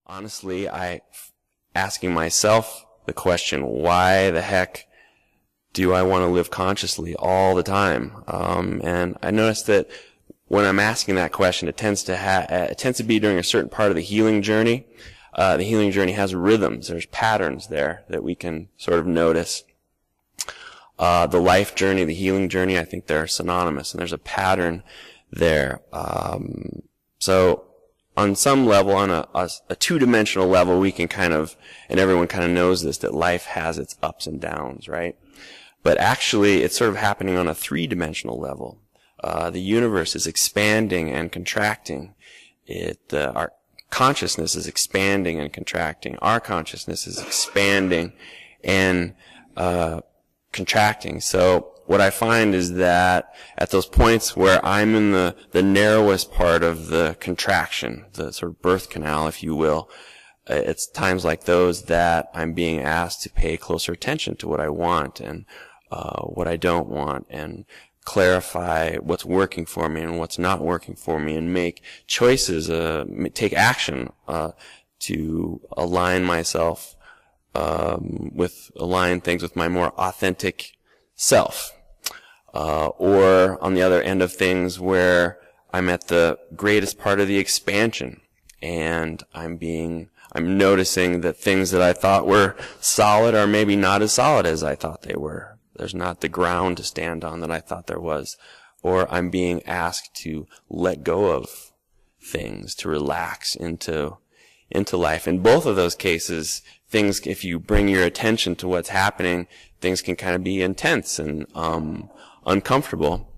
honestly, asking myself the question, why the heck do I want to live consciously all the time? And I noticed that when I'm asking that question, it tends to be during a certain part of the healing journey. The healing journey has rhythms. There's patterns there that we can sort of notice. The life journey, the healing journey, I think they're synonymous, and there's a pattern there. So on some level, on a two-dimensional level, we can kind of, and everyone kind of knows this, that life has its ups and downs, right? But actually, it's sort of happening on a three-dimensional level. The universe is expanding and contracting. Our consciousness is expanding and contracting. Our consciousness is expanding and contracting. So what I find is that at those points where I'm in the narrowest part of the contraction, the sort of birth canal, if you will, it's times like those that I'm being asked to pay closer attention to what I want and what I don't want, and clarify what's working for me and what's not working for me, and make choices, take action to align myself, align things with my more authentic self. Or on the other end of things where I'm at the greatest part of the expansion, and I'm noticing that things that I thought were solid are maybe not as solid as I thought they were. There's not the ground to stand on that I thought there was. Or I'm being asked to let go of things, to relax into life. In both of those cases, things, if you bring your attention to what's happening, things can kind of be intense and uncomfortable.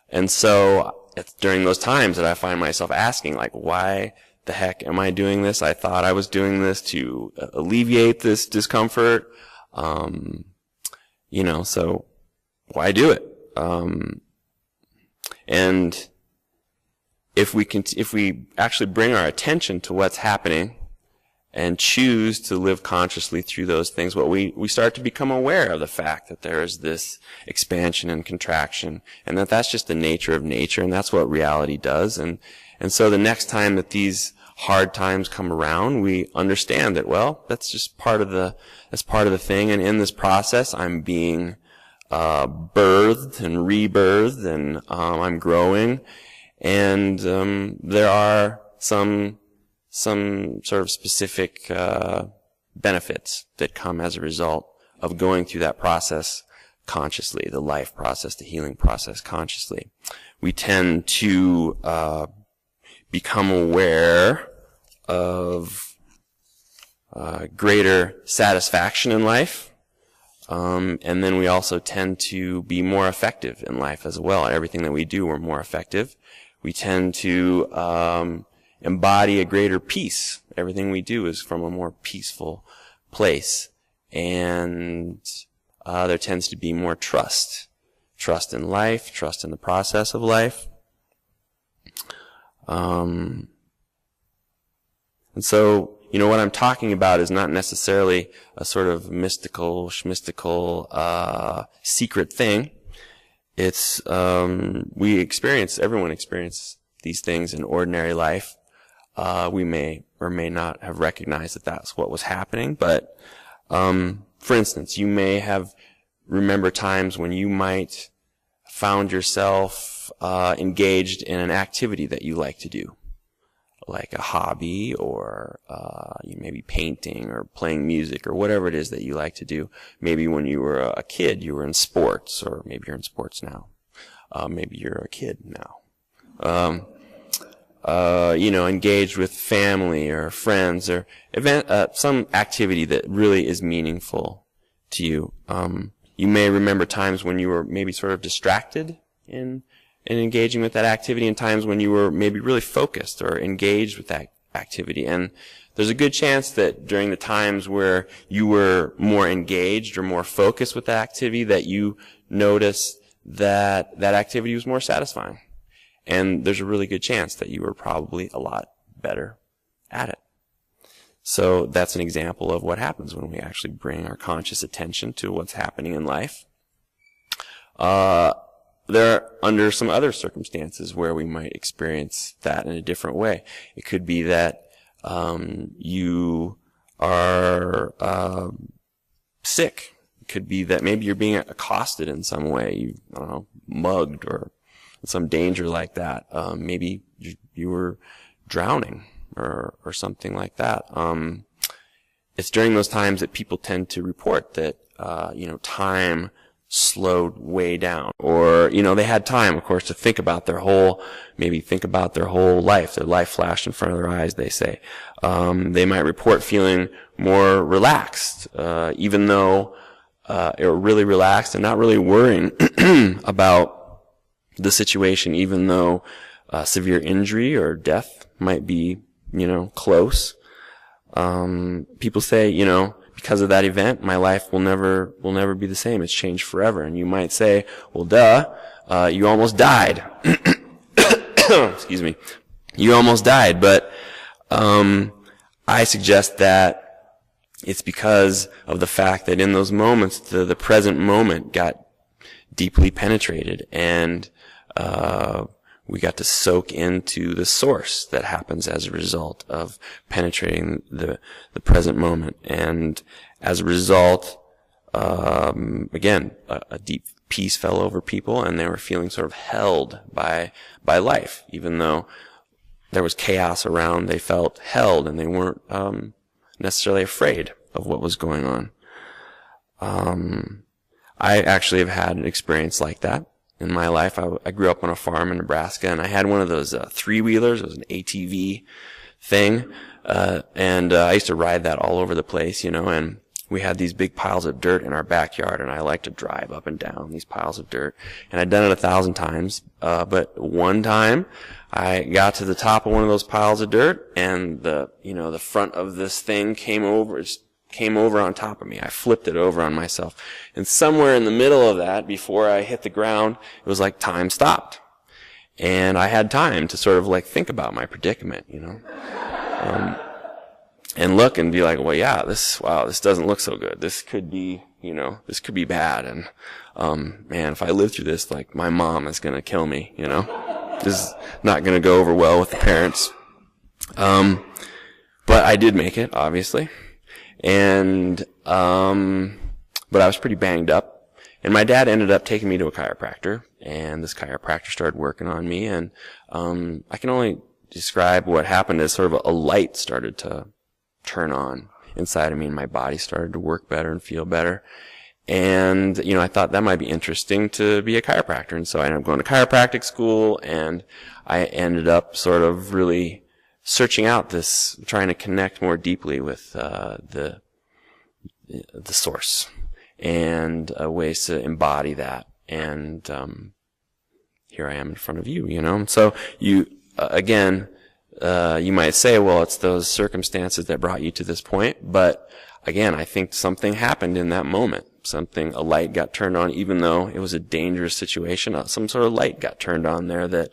And so it's during those times that I find myself asking, like, why the heck am I doing this? I thought I was doing this to alleviate this discomfort. So why do it? And if we actually bring our attention to what's happening and choose to live consciously through those things, we start to become aware of the fact that there is this expansion and contraction, and that's just the nature of nature, and that's what reality does. And so the next time that these hard times come around, we understand that, well, that's just part of the thing, and in this process, I'm being birthed and rebirthed, and I'm growing, and there are some sort of specific benefits that come as a result of going through that process consciously, the life process, the healing process consciously. We tend to become aware of greater satisfaction in life, and then we also tend to be more effective in life as well. Everything that we do, we're more effective. We tend to embody a greater peace. Everything we do is from a more peaceful place, and there tends to be more trust in life, trust in the process of life. And so, what I'm talking about is not necessarily a sort of mystical, secret thing. It's, everyone experiences these things in ordinary life. We may or may not have recognized that that's what was happening, but, for instance, you may remember times when you might found yourself, engaged in an activity that you like to do, like a hobby, or you may be painting or playing music or whatever it is that you like to do. Maybe when you were a kid, you were in sports, or maybe you're in sports now. Maybe you're a kid now. Engaged with family or friends, or some activity that really is meaningful to you. You may remember times when you were maybe sort of distracted in engaging with that activity, and times when you were maybe really focused or engaged with that activity. And there's a good chance that during the times where you were more engaged or more focused with that activity, that you noticed that that activity was more satisfying. And there's a really good chance that you were probably a lot better at it. So that's an example of what happens when we actually bring our conscious attention to what's happening in life. There are under some other circumstances where we might experience that in a different way. It could be that You are sick. It could be that maybe you're being accosted in some way. I don't know, mugged or some danger like that. Maybe you were drowning or something like that. It's during those times that people tend to report that, time slowed way down, or, they had time, of course, to think about their whole life. Their life flashed in front of their eyes, they say. They might report feeling more relaxed, even though, they were really relaxed and not really worrying about the situation, even though, severe injury or death might be, close. People say, because of that event, my life will never be the same. It's changed forever. And you might say, well, duh, you almost died. Excuse me. You almost died. But, I suggest that it's because of the fact that in those moments, the present moment got deeply penetrated, and, we got to soak into the source that happens as a result of penetrating the present moment. And as a result, again, a deep peace fell over people, and they were feeling sort of held by life. Even though there was chaos around, they felt held, and they weren't necessarily afraid of what was going on. I actually have had an experience like that in my life. I grew up on a farm in Nebraska, and I had one of those three-wheelers. It was an ATV thing, and I used to ride that all over the place, and we had these big piles of dirt in our backyard, and I liked to drive up and down these piles of dirt. And I'd done it 1,000 times, but one time I got to the top of one of those piles of dirt, and the front of this thing came over on top of me. I flipped it over on myself. And somewhere in the middle of that, before I hit the ground, it was like time stopped. And I had time to sort of think about my predicament, and look and be like, well, yeah, this doesn't look so good. This could be, this could be bad. And, man, if I live through this, my mom is going to kill me, This is not going to go over well with the parents. But I did make it, obviously. And, but I was pretty banged up, and my dad ended up taking me to a chiropractor, and this chiropractor started working on me, and, I can only describe what happened as sort of a light started to turn on inside of me, and my body started to work better and feel better. And, I thought that might be interesting to be a chiropractor. And so I ended up going to chiropractic school, and I ended up sort of really searching out this, trying to connect more deeply with the source, and ways to embody that. And here I am in front of you, So you again, you might say, well, it's those circumstances that brought you to this point. But again, I think something happened in that moment. A light got turned on, even though it was a dangerous situation. Some sort of light got turned on there that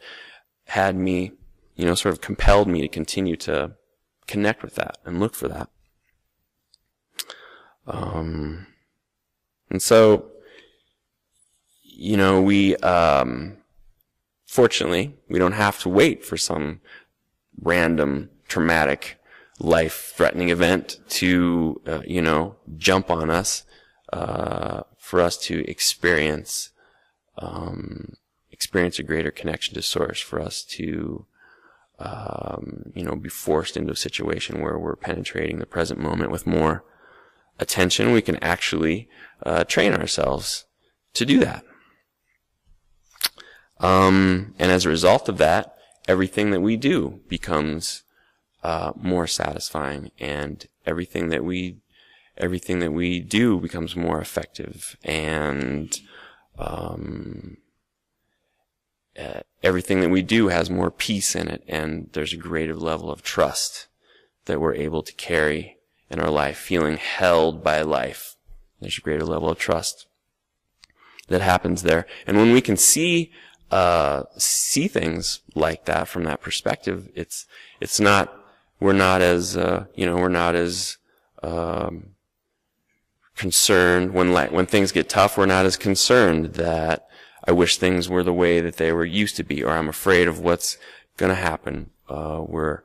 had me, sort of compelled me to continue to connect with that and look for that. And so, we, fortunately, we don't have to wait for some random traumatic life-threatening event to, jump on us, for us to experience a greater connection to source, for us to, be forced into a situation where we're penetrating the present moment with more attention. We can actually train ourselves to do that. And as a result of that, everything that we do becomes more satisfying, and everything that we do becomes more effective, and everything that we do has more peace in it, and there's a greater level of trust that we're able to carry in our life, feeling held by life. There's a greater level of trust that happens there. And when we can see things like that from that perspective, we're not as concerned when things get tough. We're not as concerned that I wish things were the way that they were used to be, or I'm afraid of what's going to happen. We're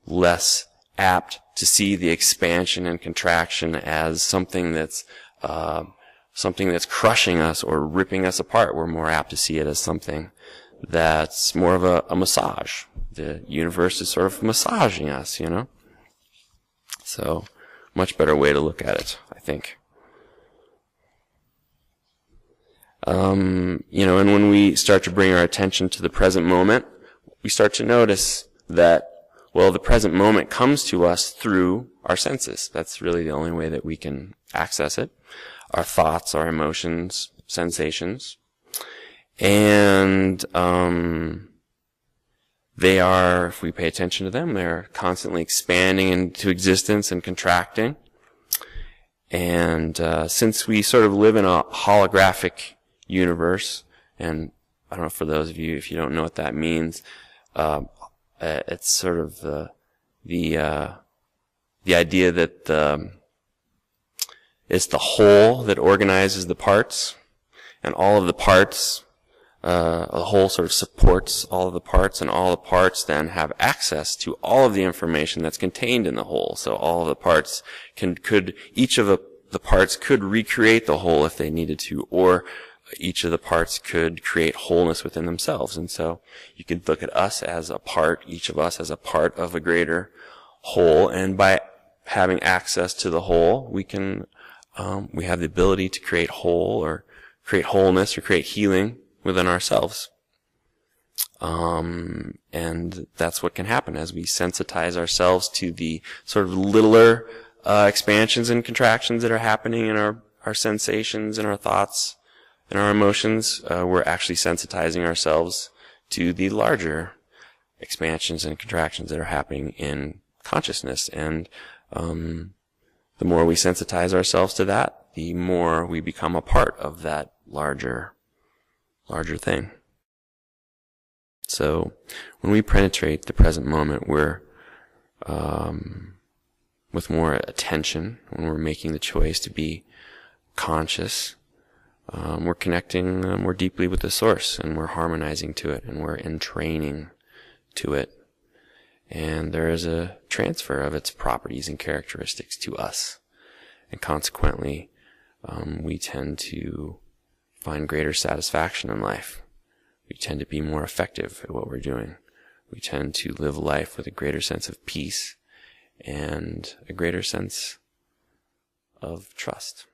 less apt to see the expansion and contraction as something that's crushing us or ripping us apart. We're more apt to see it as something that's more of a massage. The universe is sort of massaging us, you know? So, much better way to look at it, I think. You know, and when we start to bring our attention to the present moment, we start to notice that, well, the present moment comes to us through our senses. That's really the only way that we can access it. Our thoughts, our emotions, sensations. And they are, if we pay attention to them, they're constantly expanding into existence and contracting. And since we sort of live in a holographic universe, and I don't know, for those of you, if you don't know what that means, it's sort of the idea that it's the whole that organizes the parts, and all of the parts, the whole sort of supports all of the parts, and all the parts then have access to all of the information that's contained in the whole. So all of the parts each of the parts could recreate the whole if they needed to, or each of the parts could create wholeness within themselves. And so you can look at us as a part, each of us as a part of a greater whole, and by having access to the whole, we have the ability to create whole, or create wholeness, or create healing within ourselves. And that's what can happen as we sensitize ourselves to the sort of littler expansions and contractions that are happening in our sensations and our thoughts and our emotions. We're actually sensitizing ourselves to the larger expansions and contractions that are happening in consciousness. And the more we sensitize ourselves to that, the more we become a part of that larger thing. So when we penetrate the present moment, we're with more attention, when we're making the choice to be conscious, we're connecting more deeply with the source, and we're harmonizing to it, and we're entraining to it. And there is a transfer of its properties and characteristics to us. And consequently, we tend to find greater satisfaction in life. We tend to be more effective at what we're doing. We tend to live life with a greater sense of peace and a greater sense of trust.